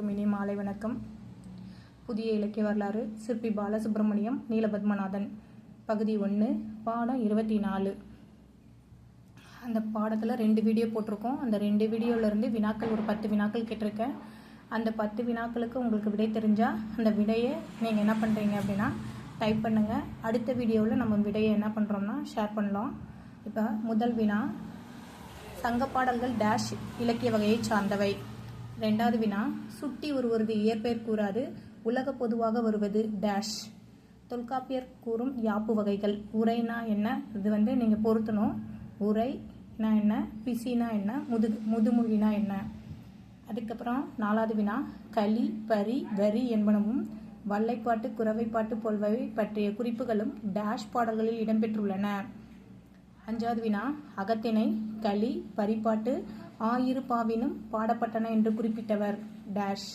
இனி மாலை வணக்கம். புதிய இலக்கிய வரலாறு சிற்பி பாலசுப்ரமணியம் நீலபத்மநாதன் பகுதி 1 பாடம் 24. அந்த பாடத்தில் 2 வீடியோ போட்டிருக்கோம். அந்த 2 வீடியோவிலேருந்து வினாக்கள் ஒரு 10 வினாக்கள் கேட்டிருக்கேன். அந்த 10 வினாக்களுக்கு உங்களுக்கு விடை தெரிஞ்சால் அந்த விடையை நீங்கள் என்ன பண்ணுறீங்க அப்படின்னா டைப் பண்ணுங்கள். அடுத்த வீடியோவில் நம்ம விடையை என்ன பண்ணுறோம்னா ஷேர் பண்ணலாம். இப்போ முதல் வினா, சங்க பாடல்கள் டேஷ் இலக்கிய வகையை சார்ந்தவை. 2வது வினா, சுட்டி ஒருவரது இயற்பெயர் கூறாது உலக பொதுவாக வருவது டேஷ். தொல்காப்பியர் கூறும் யாப்பு வகைகள். உரைனா என்ன, இது நீங்கள் பொருத்தணும். உரைனா என்ன, பிசினா என்ன, முதுமொழினா என்ன. அதுக்கப்புறம் 4வது வினா, களி பரி வரி என்பனவும் வல்லைப்பாட்டு குறவைப்பாட்டு போல்வை பற்றிய குறிப்புகளும் டேஷ் பாடல்களில் இடம்பெற்றுள்ளன. 5வது வினா, அகத்திணை களி பரிப்பாட்டு ஆயிரு பாவினும் பாடப்பட்டன என்று குறிப்பிட்டவர் டேஷ்.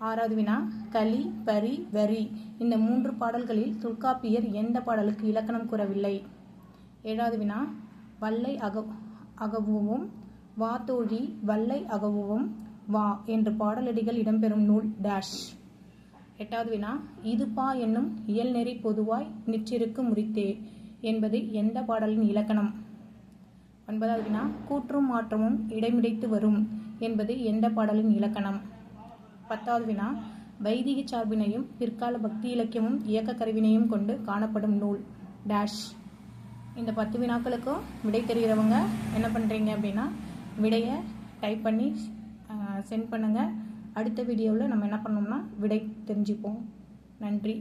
6வது வினா, களி பரி வரி இந்த 3 பாடல்களில் தொல்காப்பியர் எந்த பாடலுக்கு இலக்கணம் கூறவில்லை. 7வது வினா, வல்லை அகவுவும் வாதோழி வல்லை அகவுவும் வா என்று பாடலடிகள் இடம்பெறும் நூல் டேஷ். 8வது வினா, இதுபா என்னும் இயல்நெறி பொதுவாய் நிற்றிருக்கு முறித்தே என்பது எந்த பாடலின் இலக்கணம். 9வது வினா, கூற்றும் மாற்றமும் இடைமிடைத்து வரும் என்பது எந்த பாடலின் இலக்கணம். 10வது வினா, வைதிக சார்பினையும் பிற்கால பக்தி இலக்கியமும் இயக்க கருவினையும் கொண்டு காணப்படும் நூல் டேஷ். இந்த 10 வினாக்களுக்கும் விடை தெரிகிறவங்க என்ன பண்ணுறீங்க அப்படின்னா விடையை டைப் பண்ணி சென்ட் பண்ணுங்கள். அடுத்த வீடியோவில் நம்ம என்ன பண்ணோம்னா விடை தெரிஞ்சுப்போம். நன்றி.